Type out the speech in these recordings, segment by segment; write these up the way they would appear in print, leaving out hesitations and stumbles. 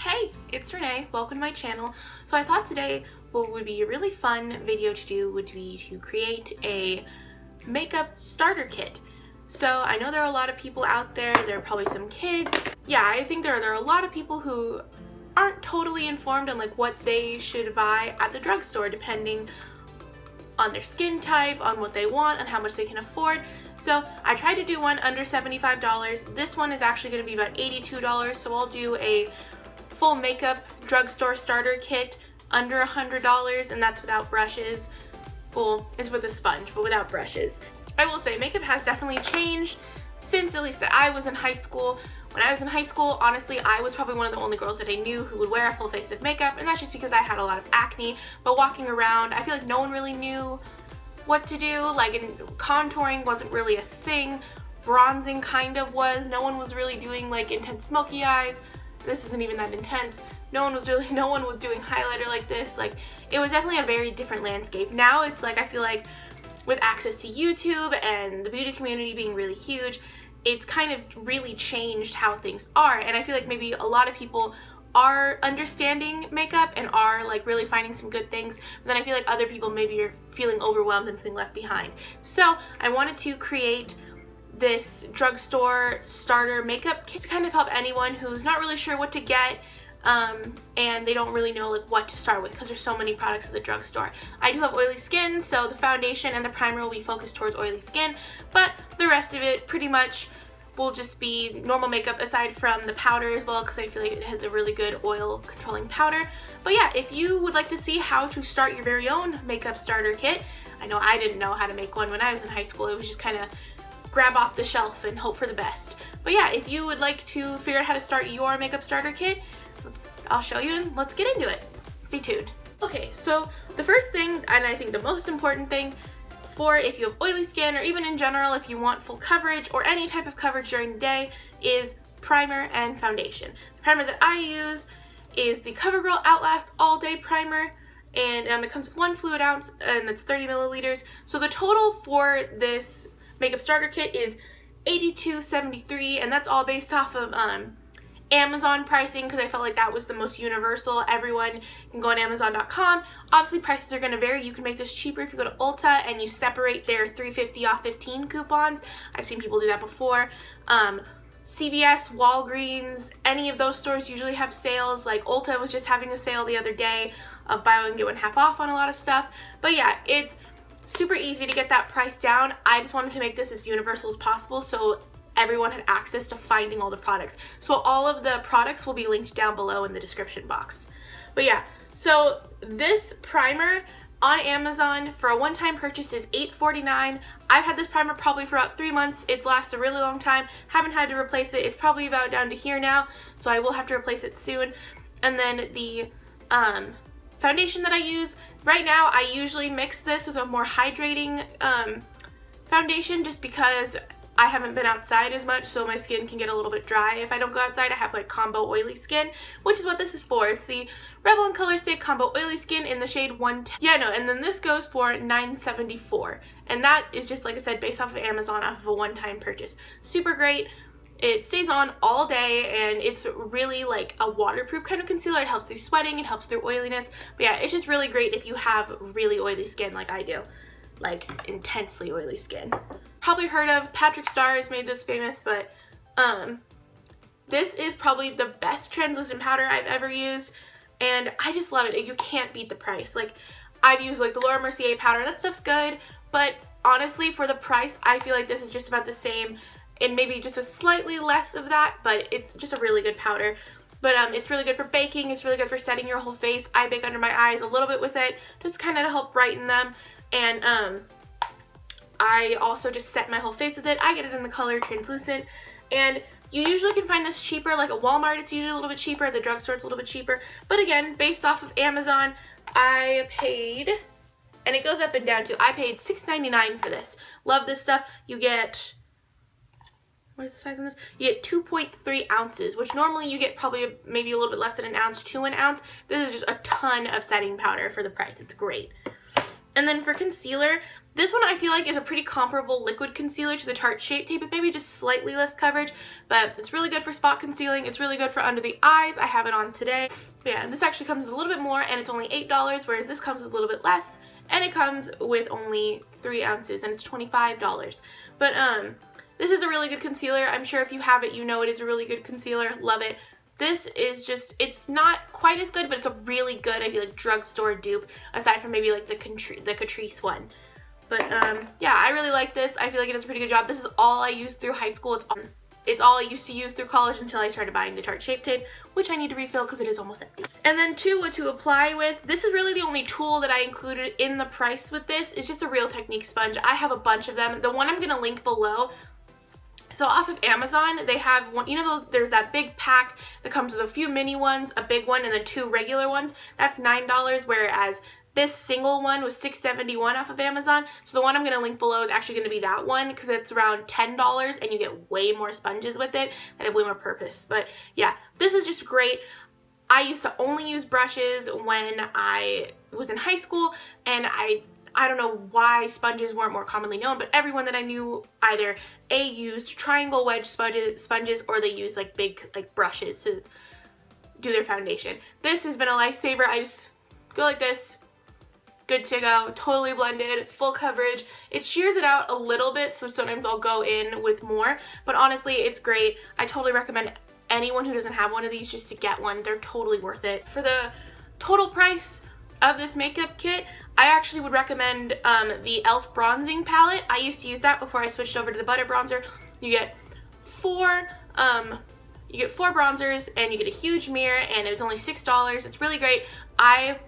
Hey, it's Renee. Welcome to my channel. So I thought today what would be a really fun video to do would be to create a makeup starter kit. So I know there are a lot of people out there, there are probably some kids. Yeah, I think there are a lot of people who aren't totally informed on like what they should buy at the drugstore depending on their skin type, on what they want, and how much they can afford. So I tried to do one under $75. This one is actually going to be about $82, so I'll do a full makeup drugstore starter kit under $100, and that's without brushes. Well, it's with a sponge, but without brushes. I will say makeup has definitely changed since at least that I was in high school. When I was in high school, honestly, I was probably one of the only girls that I knew who would wear a full face of makeup, and that's just because I had a lot of acne. But walking around, I feel like no one really knew what to do. Like, contouring wasn't really a thing. Bronzing kind of was. No one was really doing like intense smoky eyes. This isn't even that intense. No one was doing highlighter like this. Like, it was definitely a very different landscape. Now it's like, I feel like with access to YouTube and the beauty community being really huge, it's kind of really changed how things are, and I feel like maybe a lot of people are understanding makeup and are like really finding some good things, but then I feel like other people maybe are feeling overwhelmed and feeling left behind. So I wanted to create this drugstore starter makeup kit to kind of help anyone who's not really sure what to get and they don't really know like what to start with because there's so many products at the drugstore. I do have oily skin, so the foundation and the primer will be focused towards oily skin, but the rest of it pretty much will just be normal makeup aside from the powder as well, because I feel like it has a really good oil controlling powder. But yeah, if you would like to see how to start your very own makeup starter kit, I know I didn't know how to make one when I was in high school. It was just kind of grab off the shelf and hope for the best. But yeah, if you would like to figure out how to start your makeup starter kit, I'll show you and let's get into it. Stay tuned. Okay, so the first thing, and I think the most important thing for if you have oily skin or even in general if you want full coverage or any type of coverage during the day, is primer and foundation. The primer that I use is the CoverGirl Outlast All Day Primer, and it comes with 1 fluid ounce and it's 30 milliliters. So the total for this makeup starter kit is $82.73, and that's all based off of Amazon pricing because I felt like that was the most universal. Everyone can go on Amazon.com. Obviously prices are going to vary. You can make this cheaper if you go to Ulta and you separate their $3.50 off 15 coupons. I've seen people do that before. CVS, Walgreens, any of those stores usually have sales. Like Ulta was just having a sale the other day of buy one get one half off on a lot of stuff. But yeah, it's super easy to get that price down. I just wanted to make this as universal as possible so everyone had access to finding all the products. So all of the products will be linked down below in the description box. But yeah, so this primer on Amazon for a one-time purchase is $8.49. I've had this primer probably for about 3 months. It's lasted a really long time. Haven't had to replace it. It's probably about down to here now, so I will have to replace it soon. And then the foundation that I use, right now I usually mix this with a more hydrating foundation just because I haven't been outside as much, so my skin can get a little bit dry if I don't go outside. I have like combo oily skin, which is what this is for. It's the Rebel and Color Stay Combo Oily Skin in the shade 110. Yeah, no, and then this goes for $9.74, and that is just, like I said, based off of Amazon, off of a one-time purchase. Super great. It stays on all day, and it's really like a waterproof kind of concealer. It helps through sweating, it helps through oiliness. But yeah, it's just really great if you have really oily skin like I do. Like intensely oily skin. Probably heard of Patrick Starr has made this famous, but this is probably the best translucent powder I've ever used, and I just love it. You can't beat the price. Like, I've used like the Laura Mercier powder. That stuff's good, but honestly for the price I feel like this is just about the same and maybe just a slightly less of that, but it's just a really good powder. But it's really good for baking. It's really good for setting your whole face. I bake under my eyes a little bit with it just kind of to help brighten them. And I also just set my whole face with it. I get it in the color translucent, and you usually can find this cheaper. Like at Walmart it's usually a little bit cheaper, at the drugstore it's a little bit cheaper, but again, based off of Amazon, I paid, and it goes up and down too, I paid $6.99 for this. Love this stuff. You get, what is the size on this? You get 2.3 ounces, which normally you get probably maybe a little bit less than an ounce to an ounce. This is just a ton of setting powder for the price. It's great. And then for concealer, this one I feel like is a pretty comparable liquid concealer to the Tarte Shape Tape with maybe just slightly less coverage, but it's really good for spot concealing. It's really good for under the eyes. I have it on today. But yeah, this actually comes with a little bit more and it's only $8, whereas this comes with a little bit less and it comes with only 3 ounces and it's $25. But this is a really good concealer. I'm sure if you have it, you know it is a really good concealer. Love it. This is just, it's not quite as good, but it's a really good, I feel like, drugstore dupe, aside from maybe like the Catrice one. But yeah, I really like this. I feel like it does a pretty good job. This is all I used through high school. It's all I used to use through college until I started buying the Tarte Shape Tape, which I need to refill because it is almost empty. And then what to apply with. This is really the only tool that I included in the price with this. It's just a Real Technique sponge. I have a bunch of them. The one I'm going to link below. So off of Amazon, they have one, you know, there's that big pack that comes with a few mini ones, a big one, and then 2 regular ones. That's $9, whereas this single one was $6.71 off of Amazon. So the one I'm going to link below is actually going to be that one because it's around $10 and you get way more sponges with it that have way more purpose. But yeah, this is just great. I used to only use brushes when I was in high school, and I don't know why sponges weren't more commonly known, but everyone that I knew either used triangle wedge sponges or they used like big brushes to do their foundation. This has been a lifesaver. I just go like this, good to go, totally blended, full coverage. It shears it out a little bit, so sometimes I'll go in with more, but honestly, it's great. I totally recommend anyone who doesn't have one of these just to get one. They're totally worth it. For the total price of this makeup kit, I actually would recommend the e.l.f. bronzing palette. I used to use that before I switched over to the butter bronzer. You get 4 bronzers and you get a huge mirror, and it was only $6. It's really great. I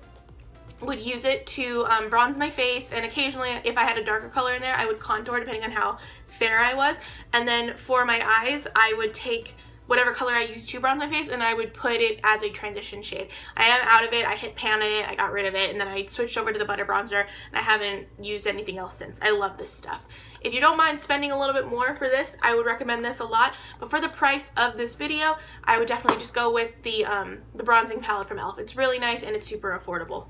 would use it to bronze my face, and occasionally if I had a darker color in there, I would contour depending on how fair I was. And then for my eyes, I would take whatever color I used to bronze my face and I would put it as a transition shade. I am out of it. I hit pan on it, I got rid of it, and then I switched over to the butter bronzer, and I haven't used anything else since. I love this stuff. If you don't mind spending a little bit more for this, I would recommend this a lot, but for the price of this video, I would definitely just go with the bronzing palette from e.l.f. It's really nice and it's super affordable.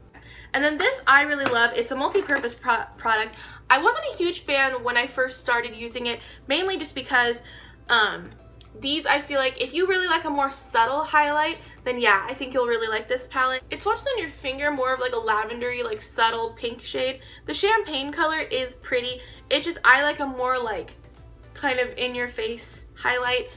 And then this I really love. It's a multi-purpose product. I wasn't a huge fan when I first started using it, mainly just because these, I feel like if you really like a more subtle highlight, then yeah, I think you'll really like this palette. It's swatched on your finger, more of like a lavendery, like subtle pink shade. The champagne color is pretty. It's just, I like a more like kind of in your face highlight.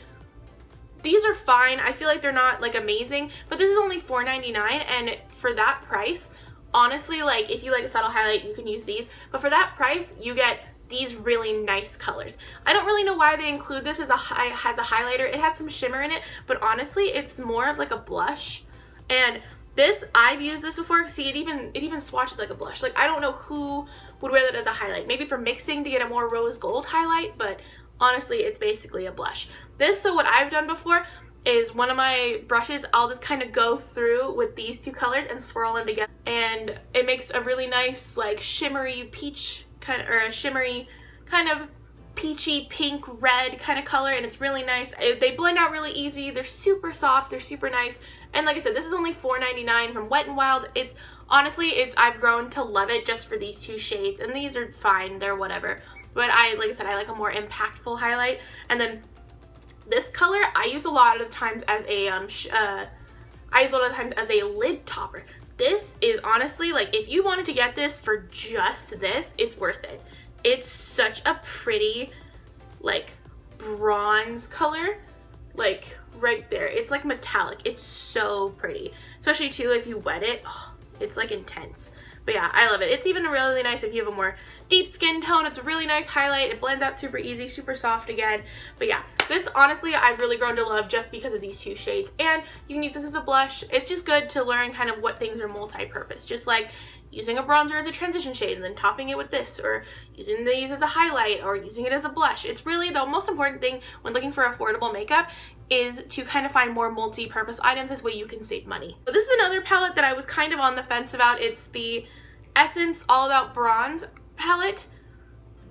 These are fine. I feel like they're not like amazing, but this is only $4.99, and for that price, honestly, like if you like a subtle highlight, you can use these, but for that price, you get these really nice colors. I don't really know why they include this as a highlighter. It has some shimmer in it, but honestly, it's more of like a blush. And this, I've used this before. See, it even swatches like a blush. Like, I don't know who would wear that as a highlight. Maybe for mixing to get a more rose gold highlight, but honestly, it's basically a blush. This, so what I've done before is one of my brushes, I'll just kind of go through with these 2 colors and swirl them together, and it makes a really nice like shimmery peach kind of, or a shimmery kind of peachy pink red kind of color, and it's really nice. They blend out really easy. They're super soft. They're super nice. And like I said, this is only $4.99 from Wet n Wild. It's honestly, I've grown to love it just for these 2 shades, and these are fine. They're whatever. But like I said, I like a more impactful highlight. And then this color I use a lot of times as a lid topper. This is honestly, like, if you wanted to get this for just this, it's worth it. It's such a pretty, like, bronze color, like, right there. It's, like, metallic. It's so pretty. Especially, too, if you wet it. Oh, it's, like, intense. But, yeah, I love it. It's even really nice if you have a more deep skin tone. It's a really nice highlight. It blends out super easy, super soft again. But, yeah, this, honestly, I've really grown to love just because of these 2 shades. And you can use this as a blush. It's just good to learn kind of what things are multi-purpose. Just like using a bronzer as a transition shade and then topping it with this, or using these as a highlight, or using it as a blush. It's really the most important thing when looking for affordable makeup is to kind of find more multi-purpose items. This way you can save money. But this is another palette that I was kind of on the fence about. It's the Essence All About Bronze palette.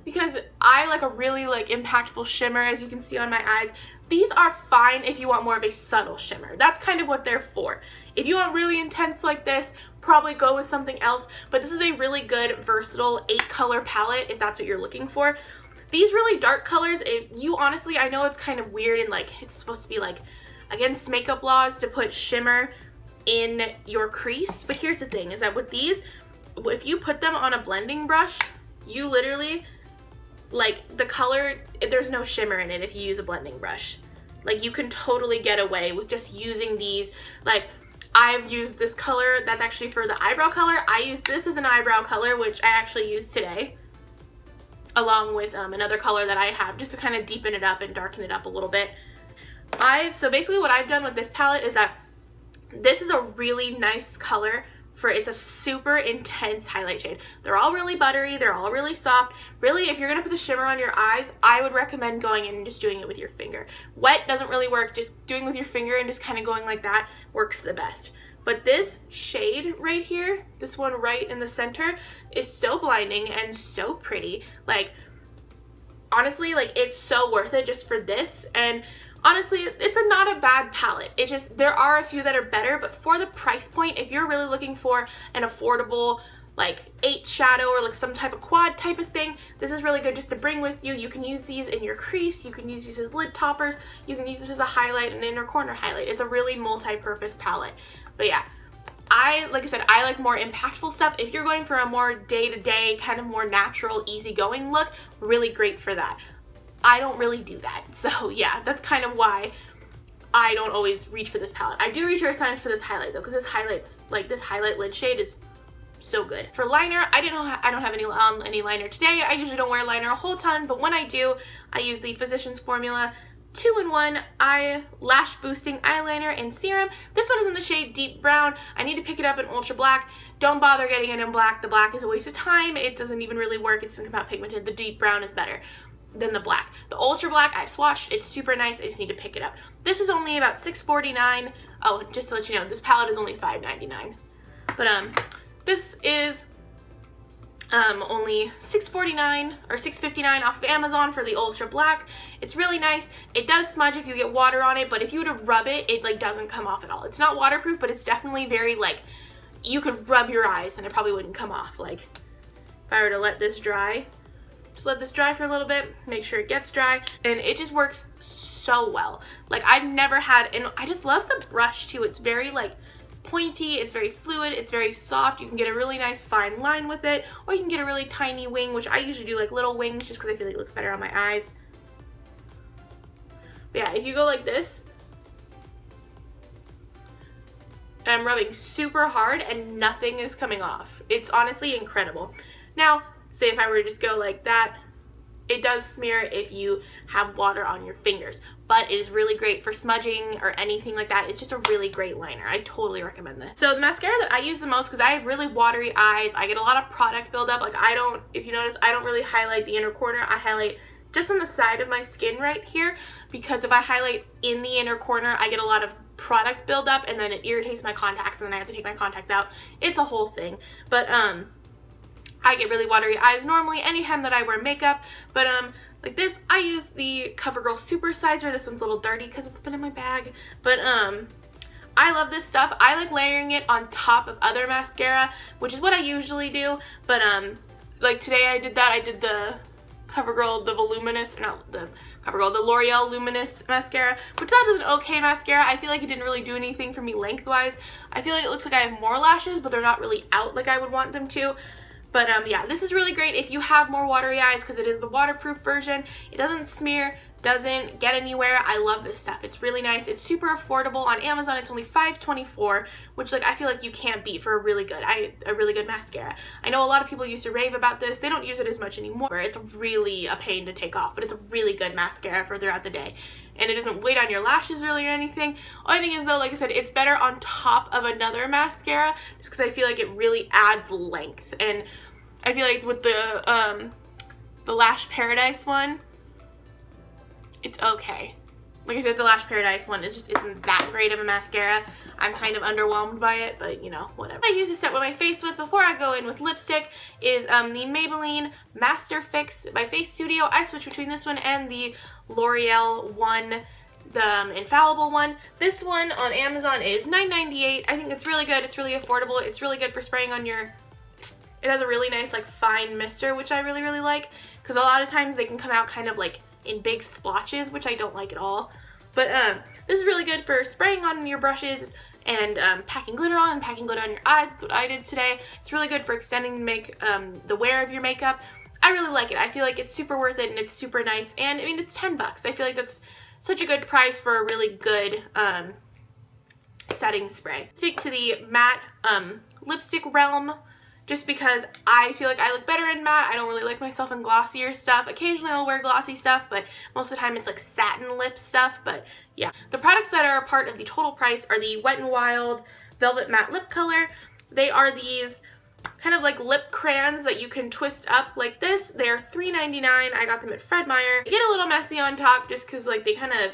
because I like a really like impactful shimmer, as you can see on my eyes. These are fine if you want more of a subtle shimmer. That's kind of what they're for. If you want really intense like this, probably go with something else, but this is a really good versatile 8-color palette if that's what you're looking for. These really dark colors, if you honestly, I know it's kind of weird and like it's supposed to be like against makeup laws to put shimmer in your crease, but here's the thing is that with these, if you put them on a blending brush, you literally, like the color, there's no shimmer in it if you use a blending brush. Like you can totally get away with just using these. Like I've used this color, that's actually for the eyebrow color. I use this as an eyebrow color, which I actually used today, along with another color that I have just to kind of deepen it up and darken it up a little bit. So basically what I've done with this palette is that this is a really nice color for, it's a super intense highlight shade. They're all really buttery, they're all really soft. Really, if you're gonna put the shimmer on your eyes, I would recommend going in and just doing it with your finger. Wet doesn't really work, just doing with your finger and just kind of going like that works the best. But this shade right here, this one right in the center, is so blinding and so pretty. Like, honestly, like it's so worth it just for this. And honestly, it's not a bad palette. It just, there are a few that are better, but for the price point, if you're really looking for an affordable like 8 shadow or like some type of quad type of thing, this is really good just to bring with you. You can use these in your crease, you can use these as lid toppers, you can use this as a highlight, an inner corner highlight. It's a really multi-purpose palette. But yeah, like I said, I like more impactful stuff. If you're going for a more day-to-day, kind of more natural, easygoing look, really great for that. I don't really do that, so yeah, that's kind of why I don't always reach for this palette. I do reach at times for this highlight though, because this highlights, like this highlight lid shade is so good. For liner, I don't have any liner today. I usually don't wear liner a whole ton, but when I do, I use the Physicians Formula 2-in-1 eye lash boosting eyeliner and serum. This one is in the shade Deep Brown. I need to pick it up in Ultra Black. Don't bother getting it in black. The black is a waste of time. It doesn't even really work. It doesn't come out pigmented. The Deep Brown is better than the black. The Ultra Black I've swatched. It's super nice. I just need to pick it up. This is only about $6.49. Oh, just to let you know, this palette is only $5.99. But this is only $6.49 or $6.59 off of Amazon for the Ultra Black. It's really nice. It does smudge if you get water on it, but if you were to rub it, it like doesn't come off at all. It's not waterproof, but it's definitely very like, you could rub your eyes and it probably wouldn't come off. Like if I were to let this dry, just let this dry for a little bit, make sure it gets dry, and it just works so well. Like I've never had, and I just love the brush too. It's very like pointy, it's very fluid, it's very soft. You can get a really nice fine line with it, or you can get a really tiny wing, which I usually do like little wings just because I feel like it looks better on my eyes. But yeah, if you go like this, and I'm rubbing super hard and nothing is coming off. It's honestly incredible. Now, say if I were to just go like that, it does smear if you have water on your fingers, but it is really great for smudging or anything like that. It's just a really great liner. I totally recommend this. So the mascara that I use the most, because I have really watery eyes, I get a lot of product buildup. Like if you notice, I don't really highlight the inner corner. I highlight just on the side of my skin right here, because if I highlight in the inner corner, I get a lot of product buildup and then it irritates my contacts and then I have to take my contacts out. It's a whole thing. But I get really watery eyes normally anytime that I wear makeup, but like this, I use the CoverGirl Super Sizer. This one's a little dirty because it's been in my bag, but I love this stuff. I like layering it on top of other mascara, which is what I usually do, but like today I did that. I did the CoverGirl, the L'Oreal Luminous mascara, which that is an okay mascara. I feel like it didn't really do anything for me lengthwise. I feel like it looks like I have more lashes, but they're not really out like I would want them to. But yeah, this is really great if you have more watery eyes because it is the waterproof version. It doesn't smear, doesn't get anywhere. I love this stuff. It's really nice. It's super affordable. On Amazon, it's only $5.24, which like I feel like you can't beat for a really good mascara. I know a lot of people used to rave about this. They don't use it as much anymore. It's really a pain to take off, but it's a really good mascara for throughout the day. And it doesn't weight on your lashes really or anything. Only thing is though, like I said, it's better on top of another mascara just because I feel like it really adds length. And I feel like with the Lash Paradise one, it's okay. Like, I feel like the Lash Paradise one, it just isn't that great of a mascara. I'm kind of underwhelmed by it, but you know, whatever. I use to set my face with before I go in with lipstick is the Maybelline Master Fix by Face Studio. I switch between this one and the L'Oreal one, the Infallible one. This one on Amazon is $9.98. I think it's really good. It's really affordable. It's really good for spraying on your... It has a really nice like fine mister, which I really, really like, because a lot of times they can come out kind of like in big splotches, which I don't like at all. But this is really good for spraying on your brushes and packing glitter on and packing glitter on your eyes. That's what I did today. It's really good for extending the wear of your makeup. I really like it. I feel like it's super worth it and it's super nice. And I mean, it's 10 bucks. I feel like that's such a good price for a really good setting spray. Stick to the matte lipstick realm, just because I feel like I look better in matte. I don't really like myself in glossier stuff. Occasionally I'll wear glossy stuff, but most of the time it's like satin lip stuff. But yeah, the products that are a part of the total price are the Wet n Wild Velvet Matte Lip Color. They are these kind of like lip crayons that you can twist up like this. They're $3.99. I got them at Fred Meyer. They get a little messy on top just because like they kind of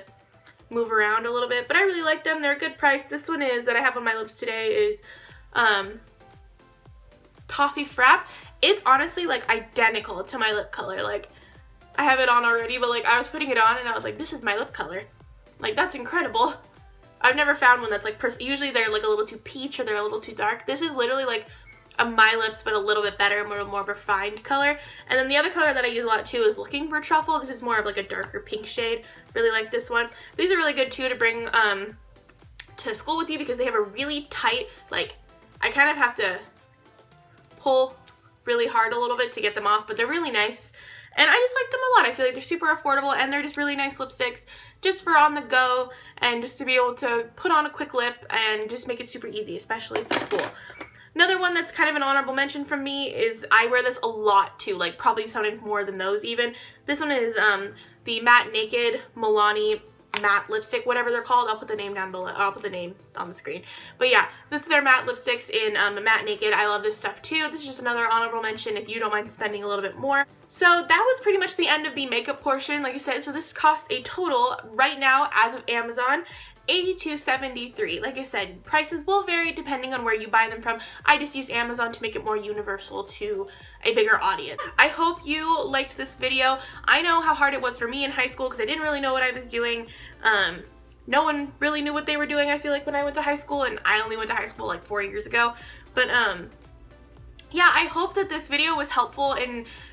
move around a little bit, but I really like them. They're a good price. This one is that I have on my lips today is Toffee Frap. It's honestly like identical to my lip color. Like, I have it on already, but like I was putting it on and I was like, this is my lip color. Like, that's incredible. I've never found one that's like, usually they're like a little too peach or they're a little too dark. This is literally like a My Lips, but a little bit better, more refined color. And then the other color that I use a lot too is Looking for Truffle. This is more of like a darker pink shade. Really like this one. These are really good too to bring to school with you because they have a really tight, like, I kind of have to pull really hard a little bit to get them off, but they're really nice. And I just like them a lot. I feel like they're super affordable and they're just really nice lipsticks just for on the go and just to be able to put on a quick lip and just make it super easy, especially for school. Another one that's kind of an honorable mention from me is, I wear this a lot too, like probably sometimes more than those even. This one is the Matte Naked Milani matte lipstick, whatever they're called. I'll put the name down below. I'll put the name on the screen. But yeah, this is their matte lipsticks in Matte Naked. I love this stuff too. This is just another honorable mention if you don't mind spending a little bit more. So that was pretty much the end of the makeup portion, like I said. So this costs a total right now as of Amazon $82.73. Like I said, prices will vary depending on where you buy them from. I just used Amazon to make it more universal to a bigger audience. I hope you liked this video. I know how hard it was for me in high school because I didn't really know what I was doing. No one really knew what they were doing, I feel like, when I went to high school, and I only went to high school like 4 years ago. But yeah, I hope that this video was helpful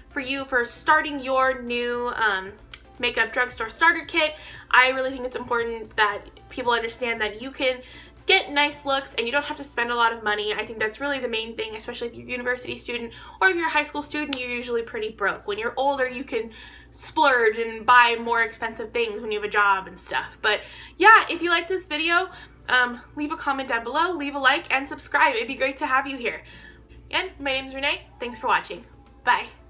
for you for starting your new makeup drugstore starter kit. I really think it's important that people understand that you can get nice looks and you don't have to spend a lot of money. I think that's really the main thing, especially if you're a university student or if you're a high school student. You're usually pretty broke. When you're older, you can splurge and buy more expensive things when you have a job and stuff. But yeah, if you like this video, leave a comment down below, leave a like, and subscribe. It'd be great to have you here. And my name is Renee. Thanks for watching. Bye.